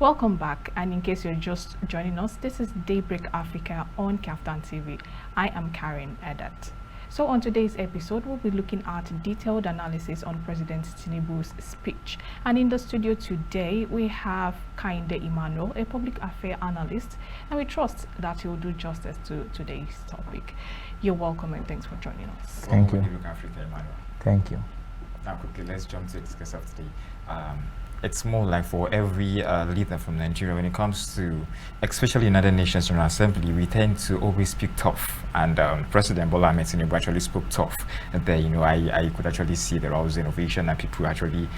Welcome back, and in case you're just joining us, this is Daybreak Africa on KAFTAN TV. I am Kareen Edet. So on today's episode, we'll be looking at detailed analysis on President Tinubu's speech. And in the studio today, we have Kehinde Emmanuel, a public affairs analyst, and we trust that he will do justice to today's topic. You're welcome and thanks for joining us. Thank you. Daybreak Africa, Emmanuel. Thank you. Now quickly, let's jump to discuss of today. It's more like for every leader from Nigeria, when it comes to, especially United Nations General Assembly, we tend to always speak tough. And President Bola Ahmed Tinubu actually spoke tough. And there, I could actually see there was innovation and people actually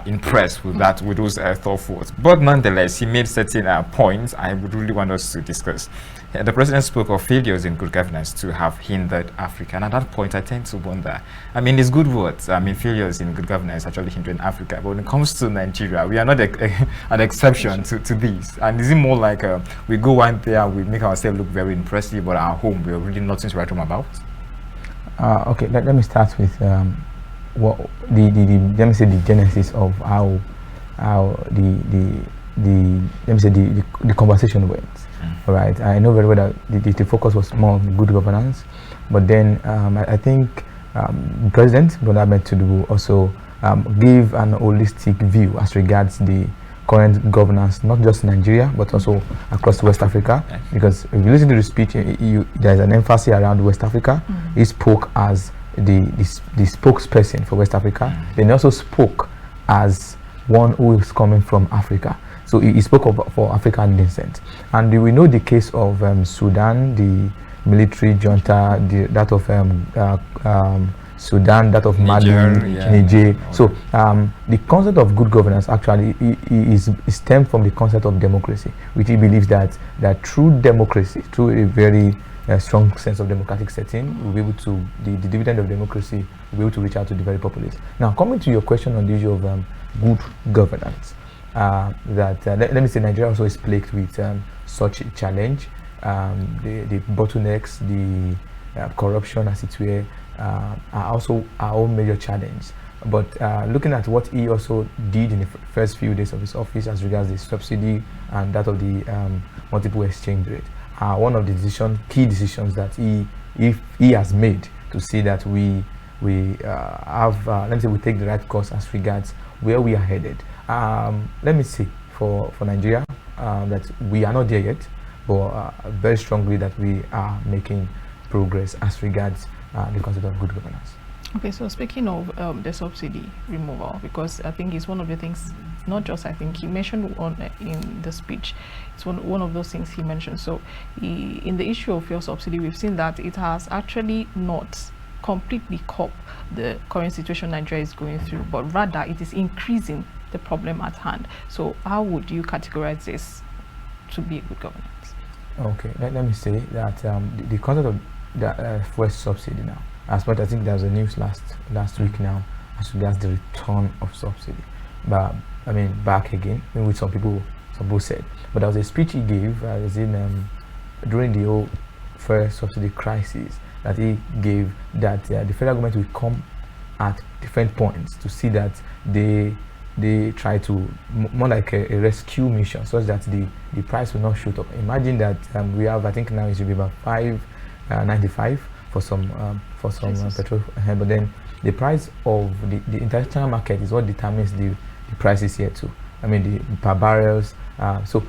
impressed with that, with those thoughtful words. But nonetheless, he made certain points I would really want us to discuss. The president spoke of failures in good governance to have hindered Africa. And at that point, I tend to wonder, it's good words. Failures in good governance actually hindering Africa. But when it comes to Nigeria, we are not an exception to this. And is it more like we go out there, we make ourselves look very impressive, but at home, we're really nothing to write home about? Okay, let me start with what let me say the genesis of how the conversation went. All right, I know very well that the focus was more on good governance, but then I think President Bola Ahmed Tinubu also gave an holistic view as regards the current governance, not just Nigeria, but also across West Africa. Yes. Because if you listen to the speech, there's an emphasis around West Africa. He spoke as the spokesperson for West Africa. Then he also spoke as one who is coming from Africa. So he spoke for African descent. And we know the case of Sudan, the military junta, that of Sudan, that of Mali, Niger. So the concept of good governance actually is stemmed from the concept of democracy, which he believes that through democracy, through a very strong sense of democratic setting, we'll be able to, the dividend of democracy, will be able to reach out to the very populace. Now, coming to your question on the issue of good governance, let me say Nigeria also is plagued with such a challenge. The bottlenecks, the corruption, as it were, are also our own major challenge. But looking at what he also did in the first few days of his office as regards the subsidy and that of the multiple exchange rate, are one of the key decisions that he has made to see that we have, let me say, we take the right course as regards where we are headed. Let me say for Nigeria that we are not there yet, but very strongly that we are making progress as regards the concept of good governance. Okay, so speaking of the subsidy removal, because I think it's one of the things, not just I think he mentioned in the speech, it's one of those things he mentioned. So in the issue of fuel subsidy, we've seen that it has actually not completely coped the current situation Nigeria is going through, but rather it is increasing the problem at hand. So how would you categorize this to be a good governance? Okay, let me say that the concept of the fuel subsidy now, as much I think there was a news last week now as regards the return of subsidy, but back again, with some people said, but there was a speech he gave during the whole fuel subsidy crisis that he gave, that the federal government will come at different points to see that they try to more like a rescue mission, such that the price will not shoot up. Imagine that we have, I think now it should be about $5.95 for some petrol, but then the price of the international market is what determines the prices here too. The per barrels. So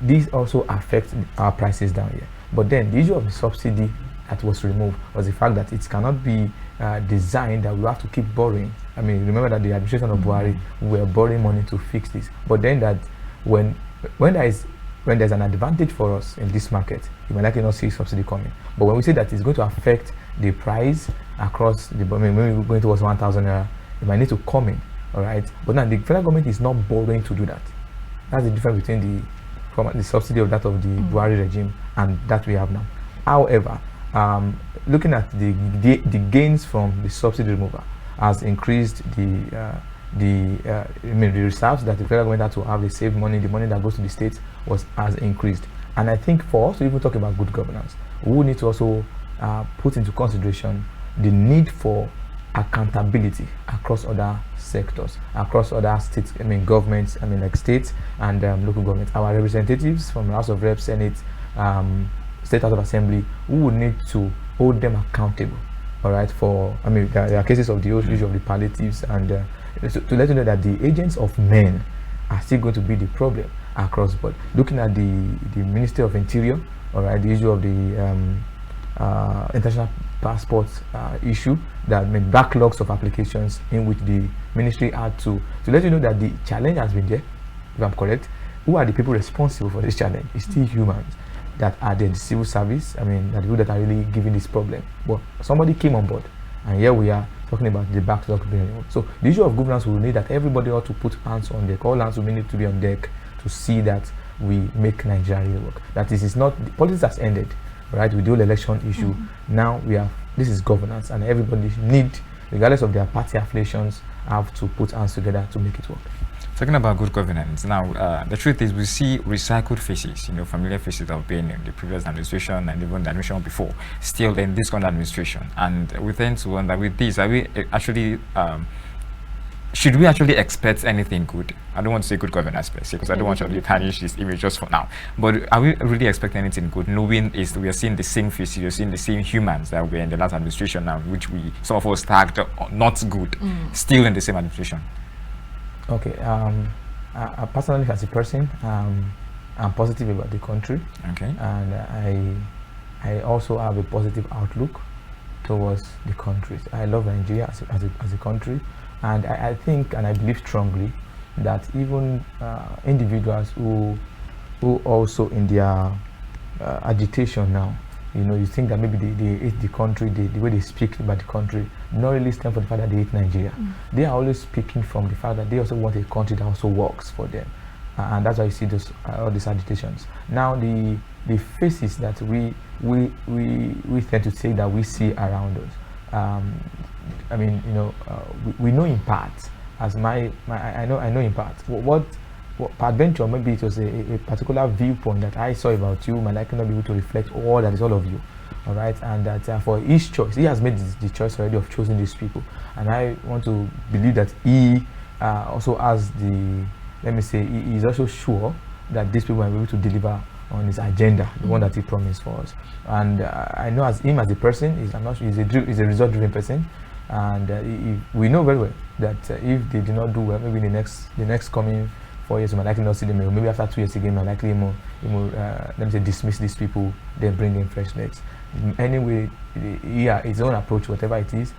these also affect our prices down here. But then the issue of the subsidy that was removed was the fact that it cannot be designed that we have to keep borrowing. Remember that the administration of Buhari, we were borrowing money to fix this. But then that when there's an advantage for us in this market, you might likely not see subsidy coming. But when we say that it's going to affect the price across the, when we're going towards 1,000 naira, it might need to come in, all right? But now the federal government is not borrowing to do that. That's the difference between the subsidy of that of the Buhari regime and that we have now. However, looking at the gains from the subsidy removal has increased the reserves that the federal government had to have. They save money. The money that goes to the states has increased. And I think for us to even talk about good governance, we need to also put into consideration the need for accountability across other sectors, across other states, governments, like states and local governments. Our representatives from the House of Reps, Senate, State House of Assembly, who would need to hold them accountable, all right, for, there are cases of the issue of the palliatives, and to let you know that the agents of men are still going to be the problem across board. Looking at the Ministry of Interior, all right, the issue of the international passport issue, that meant backlogs of applications in which the ministry had to let you know that the challenge has been there, if I'm correct. Who are the people responsible for this challenge? It's still humans that are there, the civil service, the people that are really giving this problem. But somebody came on board, and here we are talking about the backlog being removed. So the issue of governance will need that everybody ought to put hands on deck. All hands will need to be on deck to see that we make Nigeria really work. That this is not, the politics has ended, right? With the whole election issue. Now we have, this is governance, and everybody need, regardless of their party affiliations, have to put hands together to make it work. Talking about good governance, now the truth is we see recycled faces, familiar faces that have been in the previous administration and even the administration before, still in this current administration. And we tend to wonder, with this, are we actually, should we actually expect anything good? I don't want to say good governance per se, because I don't want to really tarnish this image just for now. But are we really expecting anything good, knowing we are seeing the same faces, you're seeing the same humans that were in the last administration now, which some of us tagged not good, still in the same administration? Okay, I personally, as a person, I'm positive about the country. Okay. And I also have a positive outlook towards the country. I love Nigeria as a country, and I think, and I believe strongly, that even individuals who also in their agitation now, you think that maybe they hate the country, the way they speak about the country, not really stand for the fact that they hate Nigeria. They are always speaking from the fact that they also want a country that also works for them, and that's why you see all these agitations. Now the faces that we tend to say that we see around us, we know in part. As I know in part what peradventure, maybe it was a particular viewpoint that I saw about you might likely not be able to reflect all that is all of you, all right, and that for his choice, he has made the choice already of choosing these people, and I want to believe that he also has he is also sure that these people are able to deliver on his agenda, the one that he promised for us. And I know as him as a person, he's a result-driven person, and we know very well that if they do not do well, maybe the next coming 4 years, we might likely not see them, or maybe after 2 years again, we might likely dismiss these people, then bring in fresh legs. Anyway, his own approach, whatever it is,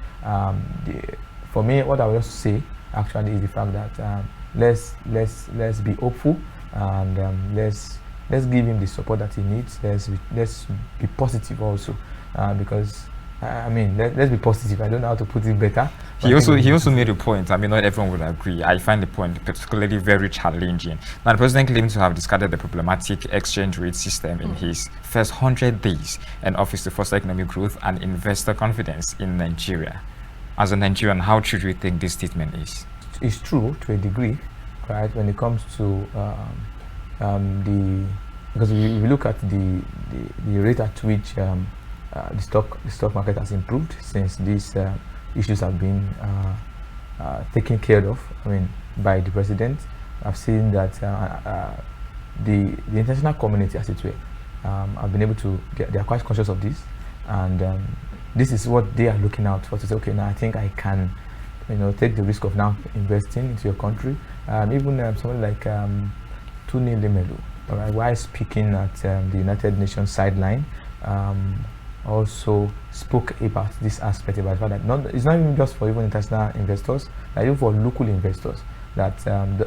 for me, what I would also say actually is the fact that let's be hopeful, and let's give him the support that he needs. Let's be positive also, because let's be positive. I don't know how to put it better. He also made a point. Not everyone would agree. I find the point particularly very challenging. Now, the president claims to have discarded the problematic exchange rate system in his first 100 days in office to foster economic growth and investor confidence in Nigeria. As a Nigerian, how should we think this statement is? It's true to a degree, right? When it comes to because we look at the rate at which the stock market has improved since these issues have been taken care of, by the president. I've seen that the international community, as it were, have been able to they are quite conscious of this, and this is what they are looking out for, to say, okay, now I think I can, take the risk of now investing into your country. Even someone like Tinubu, all right, while speaking at the United Nations sideline, also spoke about this aspect, about the fact that it's not even just for even international investors, but even for local investors, that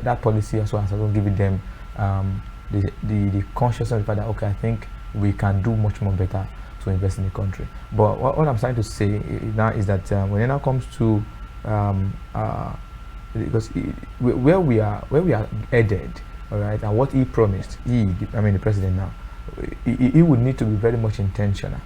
that policy also has also given them the consciousness of the fact that, okay, I think we can do much more better to invest in the country. But what I'm trying to say now is that when it now comes to because where we are headed, all right, and what he promised, the president now, he would need to be very much intentional,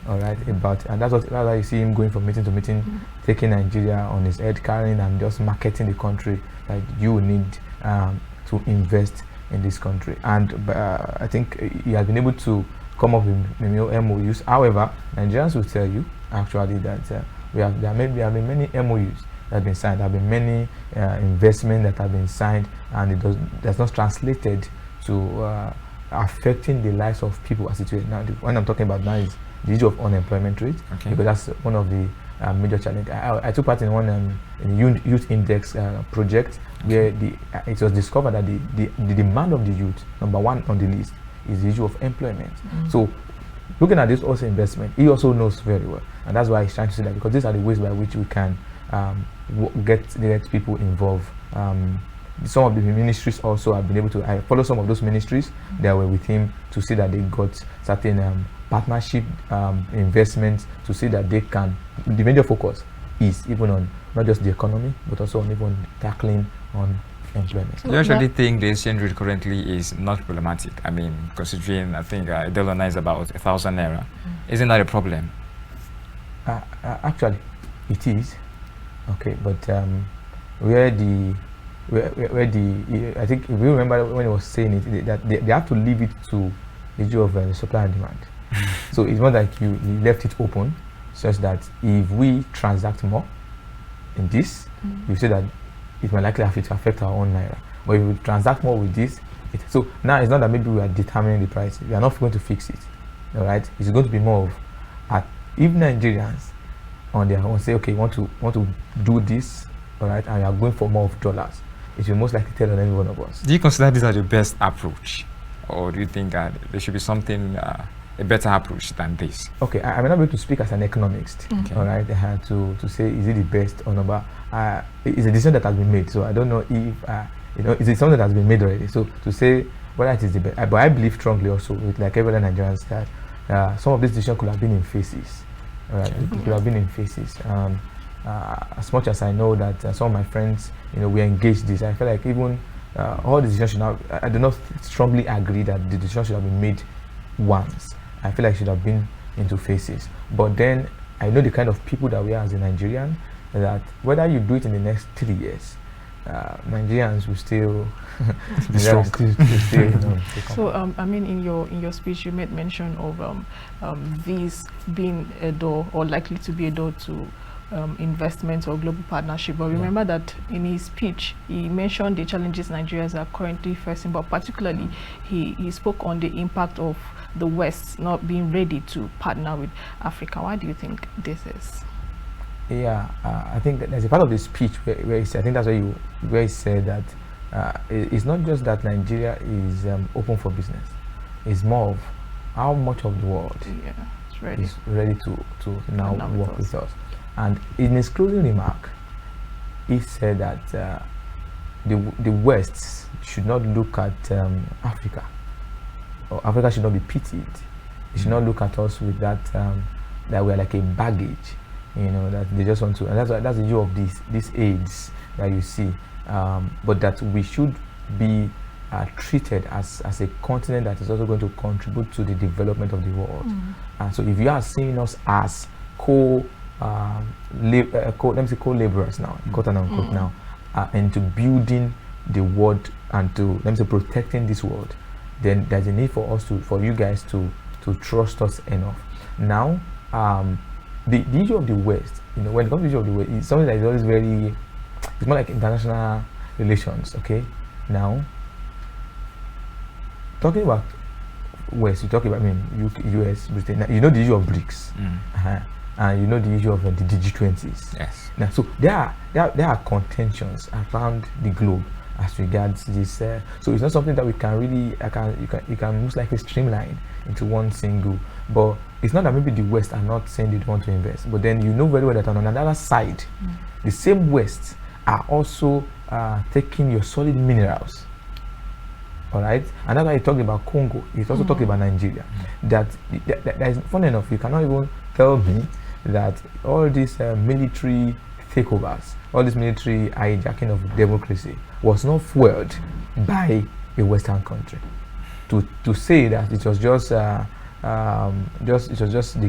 all right, about, and that's why you see him going from meeting to meeting, taking Nigeria on his head, carrying and just marketing the country, that you will need to invest in this country. And I think he has been able to come up with MOUs. However, Nigerians will tell you actually that there have been many MOUs that have been signed. There have been many investments that have been signed, and that's not translated to affecting the lives of people as it is now. What I'm talking about now is the issue of unemployment rate, because that's one of the major challenges. I took part in one youth index project where it was discovered that the demand of the youth, number one on the list, is the issue of employment. So looking at this also investment, he also knows very well, and that's why he's trying to say that, because these are the ways by which we can get people involved. Some of the ministries also have been able to. I follow some of those ministries that were with him to see that they got certain partnership investments to see that they can. The major focus is even on not just the economy, but also on even tackling on employment. Do you actually think the exchange rate currently is not problematic? I mean, considering I think a dollar now is about 1,000 naira, isn't that a problem? Actually, it is. Okay, but where I think if you remember when he was saying it, that they have to leave it to the issue of supply and demand. So it's not like you left it open, such that if we transact more in this, you say that it might likely have to affect our own naira. But if we transact more with this, so now it's not that maybe we are determining the price. We are not going to fix it. All right, it's going to be more of if Nigerians on their own say, okay, want to do this, all right, and we are going for more of dollars, it will most likely tell on every one of us. Do you consider this as the best approach, or do you think there should be something a better approach than this? Okay, I may not be able to speak as an economist, all right, to say is it the best or not, but it's a decision that has been made, so I don't know if it's something that has been made already. So to say whether it is the best, but I believe strongly also, with like every other Nigerians, that some of these decisions could have been in phases. It could have been in phases. As much as I know that some of my friends, we engaged this, I feel like even all the decisions should not. I do not strongly agree that the decision should have been made once. I feel like it should have been into phases. But then I know the kind of people that we are as a Nigerian, that whether you do it in the next 3 years, Nigerians will still be strong. So I mean, in your speech, you made mention of this being a door, or likely to be a door to investments or global partnership. But remember that in his speech, he mentioned the challenges Nigerians are currently facing, but particularly he spoke on the impact of the West not being ready to partner with Africa. Why do you think this is? Yeah, I think that there's a part of the speech where he said, I think that's where he said that it's not just that Nigeria is open for business. It's more of how much of the world is ready to now work with us. And in his closing remark, he said that the West should not look at Africa, or Africa should not be pitied. They should not look at us with that that we're like a baggage. That they just want to, and that's the issue of these aids that you see, but that we should be treated as a continent that is also going to contribute to the development of the world. And so if you are seeing us as co-laborers now, quote and unquote now, into building the world and to protecting this world, then there's a need for you guys to trust us enough. Now, the issue of the West, when it comes to the issue of the West, it's something that is always it's more like international relations, okay? Now, talking about West, you talk about, US, Britain, the issue of BRICS, and the issue of the G20s. Yes. Now, so there are contentions around the globe as regards this. So it's not something that we can really, you can most likely streamline into one single. But it's not that maybe the West are not saying they don't want to invest, but then very well that on another side, the same West are also taking your solid minerals. All right, and that's why he talked about Congo. He's also talking about Nigeria. That is funny enough. You cannot even tell me that all these military takeovers, all this military hijacking of democracy was not fueled by a Western country. To say that it was just the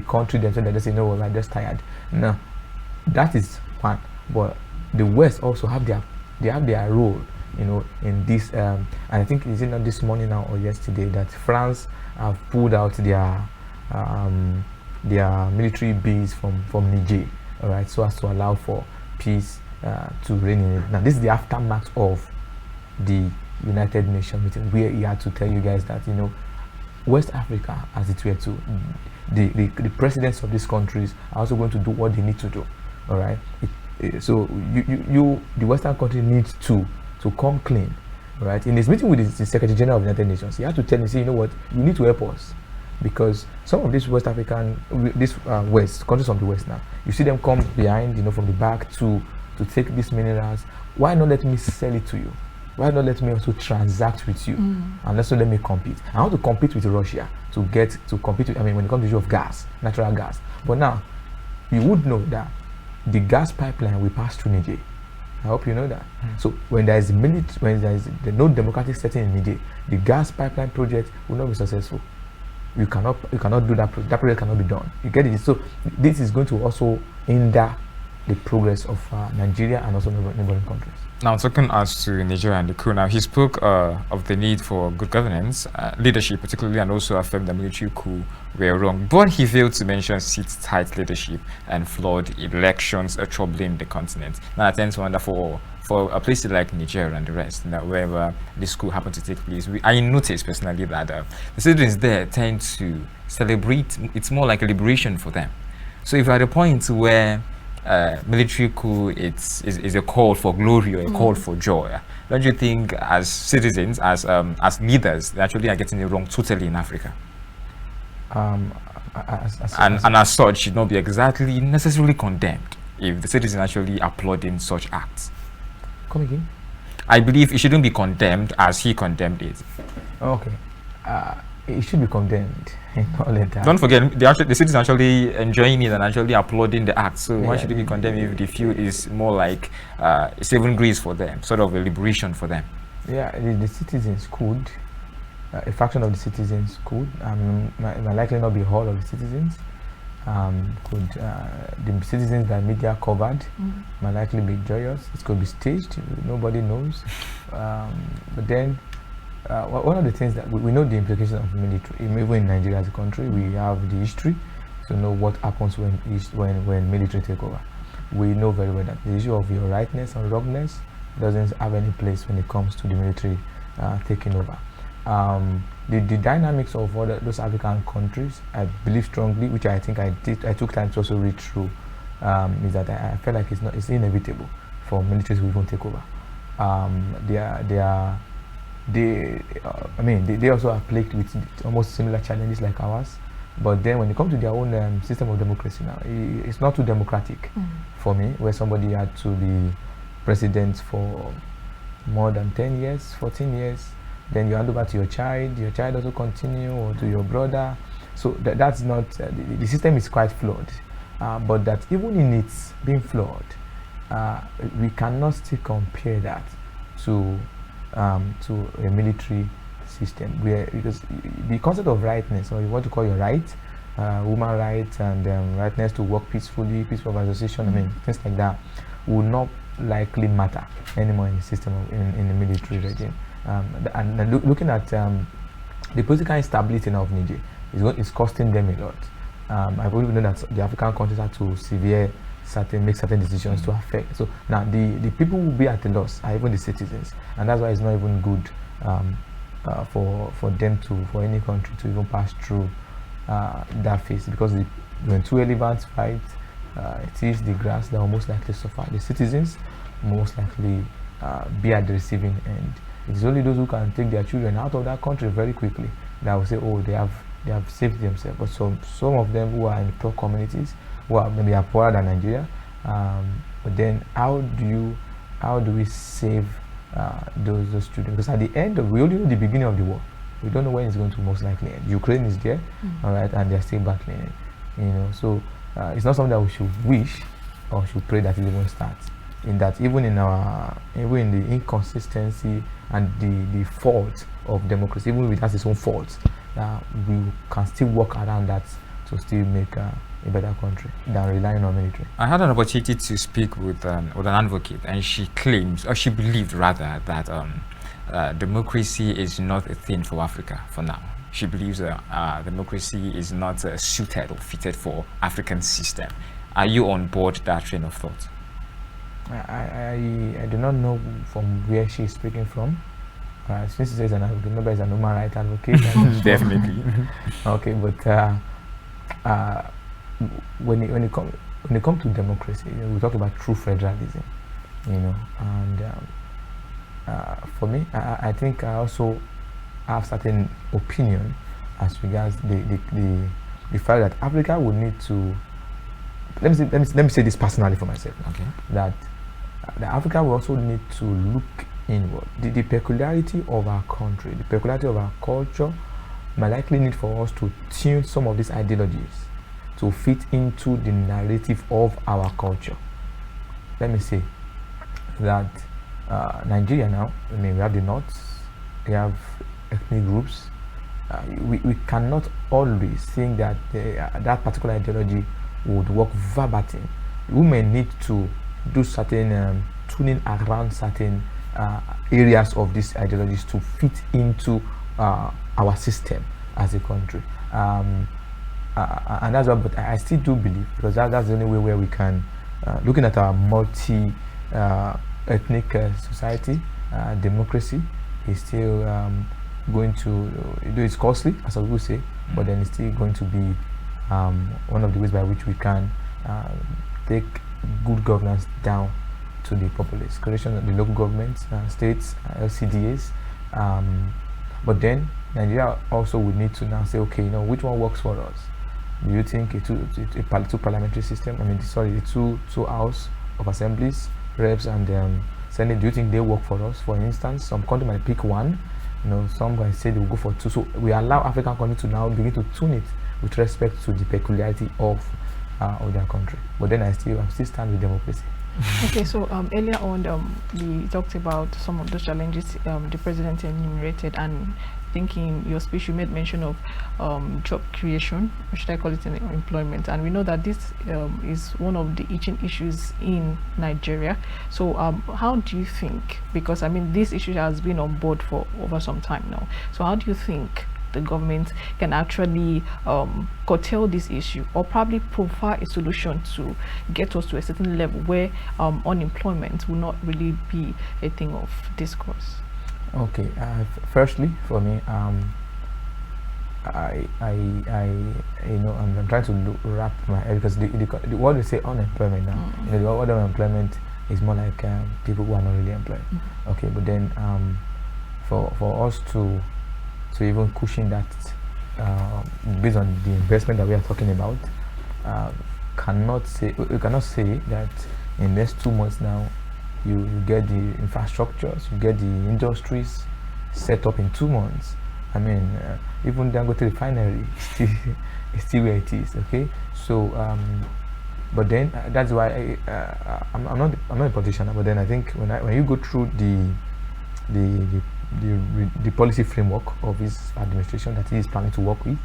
country themselves that they say, no, we're just tired. No, that is one. But the West also have their role, in this. And I think is it not this morning now or yesterday that France have pulled out their military base from Niger. all right, so as to allow for peace to reign in it. Now, this is the aftermath of the United Nations meeting, where he had to tell you guys that, West Africa, as it were, to the presidents of these countries are also going to do what they need to do. All right. So the Western country needs to come clean. All right. In his meeting with the Secretary General of the United Nations, he had to tell him, say, you know what, you need to help us, because some of these West African, West countries from the West now, you see them come behind, from the back to take these minerals. Why not let me sell it to you? Why not let me also transact with you, and also let me compete? I want to compete with Russia to compete with, when it comes to the issue of gas, natural gas. But now, you would know that the gas pipeline will pass through Niger. I hope you know that. So when there is no democratic setting in Niger, the gas pipeline project will not be successful. You cannot do that. That project cannot be done. You get it? So this is going to also hinder the progress of Nigeria and also neighboring countries. Now, talking as to Nigeria and the coup, now he spoke of the need for good governance, leadership particularly, and also affirmed that military coup were wrong. But he failed to mention seat-tight leadership and flawed elections troubling the continent. Now, I tend to wonder for a place like Nigeria and the rest, that wherever this coup happened to take place, I noticed personally that the citizens there tend to celebrate. It's more like a liberation for them. So if you're at a point where military coup is a call for glory or a call for joy, don't you think as citizens, as leaders, they actually are getting it wrong totally in Africa? And as such, should not be exactly necessarily condemned if the citizen actually applauding such acts. Come again? I believe it shouldn't be condemned as he condemned it. Okay. It should be condemned. Don't forget, the citizens actually enjoying it and actually applauding the act. So why should it be condemned if the view is more like saving grace for them, sort of a liberation for them? Yeah, the citizens could. A fraction of the citizens could. Might likely not be all of the citizens. The citizens that media covered might likely be joyous. It could be staged. Nobody knows. But then, one of the things that we know the implications of military, even in Nigeria as a country, we have the history to know what happens when military take over. We know very well that the issue of your rightness and wrongness doesn't have any place when it comes to the military taking over. The dynamics of those African countries, I believe strongly, which I think I took time to also read through, is that I feel like it's inevitable for military to even take over. They also are plagued with almost similar challenges like ours, but then when it comes to their own system of democracy now, it's not too democratic for me, where somebody had to be president for more than 10 years, 14 years, then you hand over to your child also continue, or to your brother. So that's not, the system is quite flawed, but that even in its being flawed, we cannot still compare that to a military system, because the concept of rightness, or what you call your right, human rights and rightness to work peacefully, peaceful association, things like that, will not likely matter anymore in the system in the military regime. Looking at the political instability now of Niger is costing them a lot. I believe know that the African countries have to make certain decisions to affect. So now the people will be at a loss, are even the citizens, and that's why it's not even good for any country to even pass through that phase, because when two elephants fight, it is the grass that will most likely suffer. The citizens most likely be at the receiving end. It is only those who can take their children out of that country very quickly that will say, oh, they have saved themselves. But some of them who are in poor communities, who are maybe poorer than Nigeria, but then how do we save those children? Because at the end we only know the beginning of the war. We don't know when it's going to most likely end. Ukraine is there, all right, and they're still battling it. So it's not something that we should wish or should pray that it even starts. In that, even in the inconsistency and the fault of democracy, even if it has its own faults, we can still work around that to still make a better country than relying on military. I had an opportunity to speak with an advocate, and she claims, or she believed rather, that democracy is not a thing for Africa for now. She believes democracy is not suited or fitted for African system. Are you on board that train of thought? I do not know from where she is speaking from. Since she says an advocate, nobody is an human rights advocate. Definitely. Okay, but when it comes to democracy, we talk about true federalism, and for me, I think I also have certain opinion as regards the fact that Africa would need to. Let me say this personally for myself. Okay. That Africa will also need to look inward. The peculiarity of our country, the peculiarity of our culture, might likely need for us to tune some of these ideologies to fit into the narrative of our culture. Let me say that Nigeria now, we have the North, we have ethnic groups. We cannot always think that that particular ideology would work verbatim. We may need to do certain tuning around certain areas of these ideologies to fit into our system as a country. And that's why, but I still do believe, because that's the only way where we can, looking at our multi ethnic society, democracy is still going to, it's costly, as I will say, but then it's still going to be one of the ways by which we can take good governance down to the populace. Creation of the local governments, states, LCDAs, but then Nigeria also would need to now say, okay, which one works for us? Do you think a two parliamentary system? I mean, sorry, the two house of assemblies, reps and senate. Do you think they work for us? For instance, some country might pick one. Some might say they will go for two. So we allow African countries to now begin to tune it with respect to the peculiarity of their country. But then I still stand with democracy. Okay, so earlier on, we talked about some of those challenges the president enumerated, and I think in your speech you made mention of job creation, or should I call it employment, and we know that this is one of the itching issues in Nigeria. So how do you think, because I mean this issue has been on board for over some time now, so how do you think the government can actually curtail this issue, or probably provide a solution to get us to a certain level where unemployment will not really be a thing of discourse? Okay, firstly, for me, I'm trying to wrap my head, because the what we say unemployment now, the word unemployment is more like people who are not really employed. Okay, but then for us to even cushion that, based on the investment that we are talking about, we cannot say that in the next 2 months now you get the infrastructures, you get the industries set up in 2 months. I mean, even Dangote refinery is still where it is. Okay, so but then that's why I'm not a politician, but then I think when you go through the policy framework of his administration that he is planning to work with,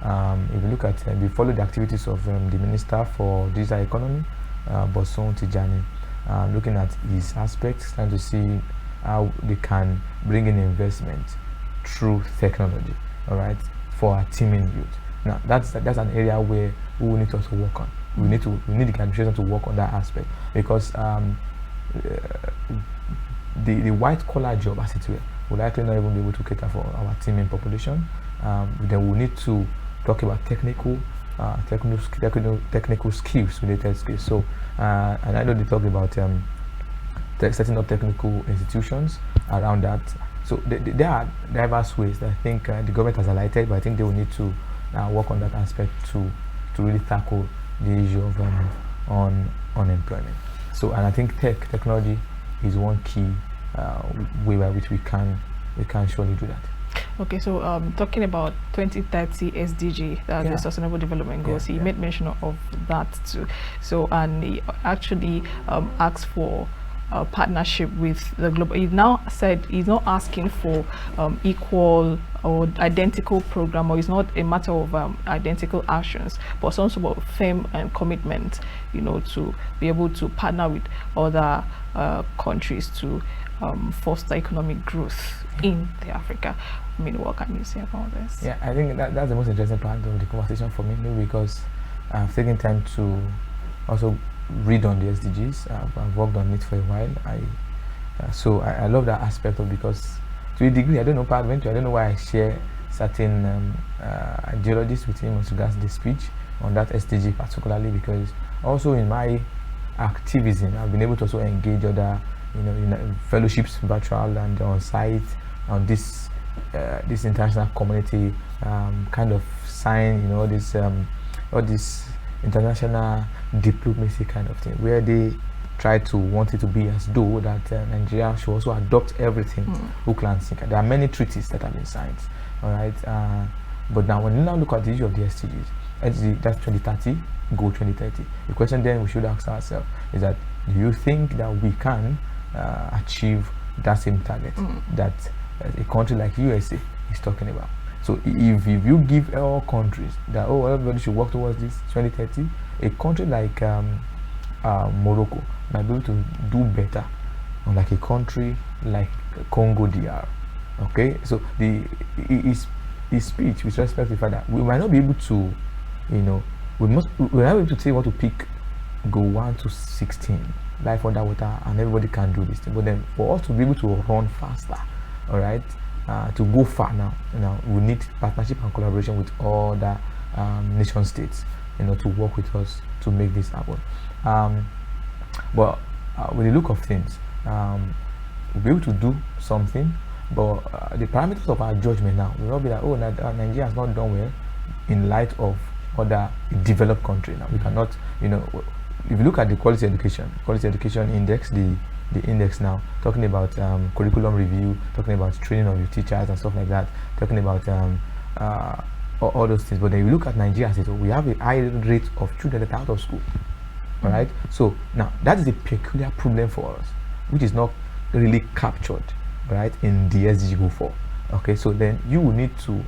if you look at we follow the activities of the Minister for Digital Economy, Boson Tijani, looking at his aspects, trying to see how they can bring in investment through technology, all right, for our teaming youth. Now that's an area where we will need to also work on. We need the administration to work on that aspect, because the white collar job, as it were, will likely not even be able to cater for our teaming population. Then we need to talk about technical skills, related skills. So and I know they talk about setting up technical institutions around that. So there are diverse ways that I think the government has highlighted, but I think they will need to work on that aspect to really tackle the issue of unemployment. So, and I think technology is one key way by which we can surely do that. Okay, so talking about 2030 SDG, the Sustainable Development Goals, he made mention of that too. So, and he actually asked for a partnership with the global. He now said he's not asking for equal or identical program, or it's not a matter of identical actions, but some sort of firm and commitment, to be able to partner with other countries to foster economic growth in Africa. I mean, what can you say about this? Yeah, I think that's the most interesting part of the conversation for me, maybe because I've taken time to also read on the SDGs. I've worked on it for a while. So I love that aspect of, because to a degree, I don't know, I don't know why I share certain ideologies with him with regards to the speech on that SDG particularly, because also in my activism, I've been able to also engage other, in fellowships, virtual and on site, on this international community, kind of sign, all this international diplomacy kind of thing, where they try to want it to be as though that Nigeria should also adopt everything hook, line, sinker. There are many treaties that have been signed, all right. But now when you now look at the issue of the SDGs, that's 2030, goal 2030. The question then we should ask ourselves is that, do you think that we can achieve that same target that a country like USA is talking about? So if you give all countries that, everybody should work towards this 2030, a country like Morocco might be able to do better, unlike a country like Congo DR. Okay, so his speech with respect to the fact that we might not be able to, we're not able to say what to pick, go 1 to 16, life under water, and everybody can do this thing. But then for us to be able to run faster, all right, to go far now, we need partnership and collaboration with all the nation states, to work with us to make this happen. But with the look of things, we'll be able to do something, but the parameters of our judgment now will not be that, Nigeria has not done well in light of other developed countries. Now we cannot, if you look at the quality education index, the index now, talking about curriculum review, talking about training of your teachers and stuff like that, talking about all those things. But then you look at Nigeria as a whole, we have a high rate of children that are out of school. All right. So now that is a peculiar problem for us, which is not really captured, right, in the SDG Goal 4. Okay. So then you will need to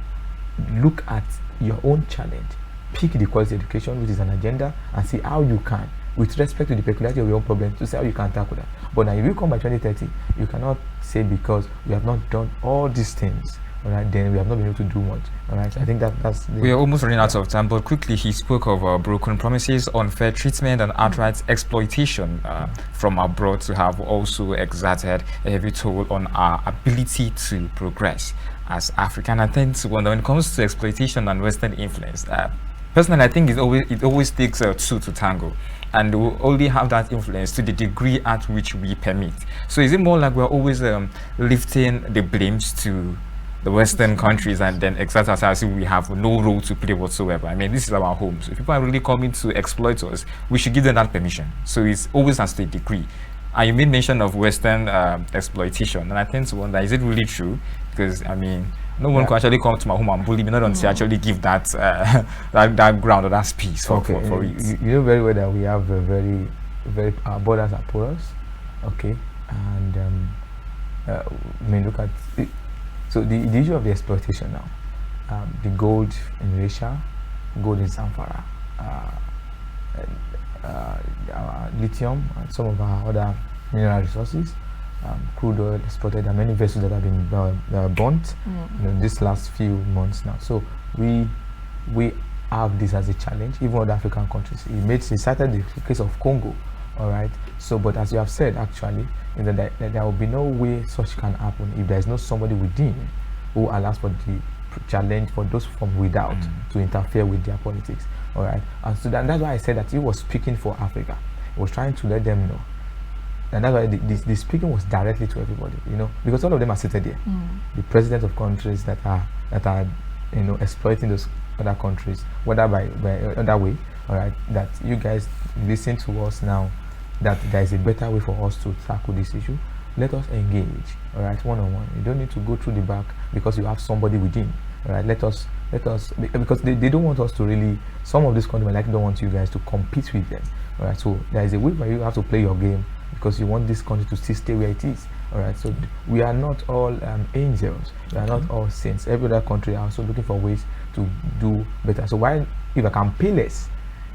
look at your own challenge, pick the quality education, which is an agenda, and see how you can, with respect to the peculiarity of your own problem, to see how you can tackle that. But now if you come by 2030, you cannot say because we have not done all these things, all right, then we have not been able to do much. All right, I think that's we are almost running out of time, but quickly he spoke of broken promises, unfair treatment, and outright exploitation from abroad to have also exerted a heavy toll on our ability to progress as African. I think when it comes to exploitation and Western influence, personally, I think it always takes two to tango, and we only have that influence to the degree at which we permit. So is it more like we're always lifting the blames to the Western countries and then exert ourselves as if we have no role to play whatsoever? I mean, this is our home. So if people are really coming to exploit us, we should give them that permission. So it's always has to a degree. And you made mention of Western exploitation, and I tend to wonder, is it really true? Because I mean, no one can actually come to my home and bully me, not until actually give that that ground or that space for it. You know very well that we have a very our borders are porous, okay, and I mean, look at it. So the issue of the exploitation now, the gold in Russia, gold in Zamfara, lithium, and some of our other mineral resources, crude oil exported, and many vessels that have been burnt these last few months now. So we have this as a challenge, even other African countries. He cited the case of Congo, all right. So, but as you have said, actually, that there will be no way such can happen if there is not somebody within who allows for the challenge for those from without to interfere with their politics, all right. And so that's why I said that he was speaking for Africa. He was trying to let them know, and that's why the speaking was directly to everybody, because all of them are seated there. The presidents of countries that are exploiting those other countries, whether by other way, all right, that you guys listen to us now, that there is a better way for us to tackle this issue. Let us engage, all right, one-on-one. You don't need to go through the back because you have somebody within, all right. Let us because they don't want us to really, some of these countries don't want you guys to compete with them, all right. So there is a way where you have to play your game because you want this country to still stay where it is, all right. So we are not all angels, we are not all saints. Every other country are also looking for ways to do better. So why, if I can pay less,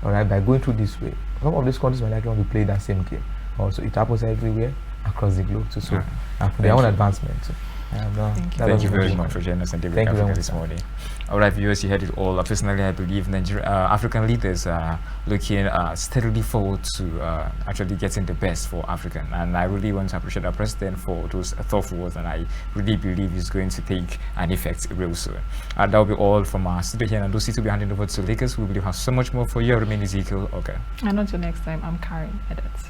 all right, by going through this way, some of these countries might likely want to play that same game. Also, it happens everywhere across the globe too. So for their own advancement. So, thank you very much for joining us on Daybreak Africa this morning. All right, viewers, you heard it all. Personally, I believe African leaders are looking steadily forward to actually getting the best for African. And I really want to appreciate our president for those thoughtful words, and I really believe he's going to take an effect real soon. That will be all from our studio here, and those to be handing over to Lakers. We will have so much more for you. I remain Ezekiel. Okay. And until next time, I'm Kareen Edet.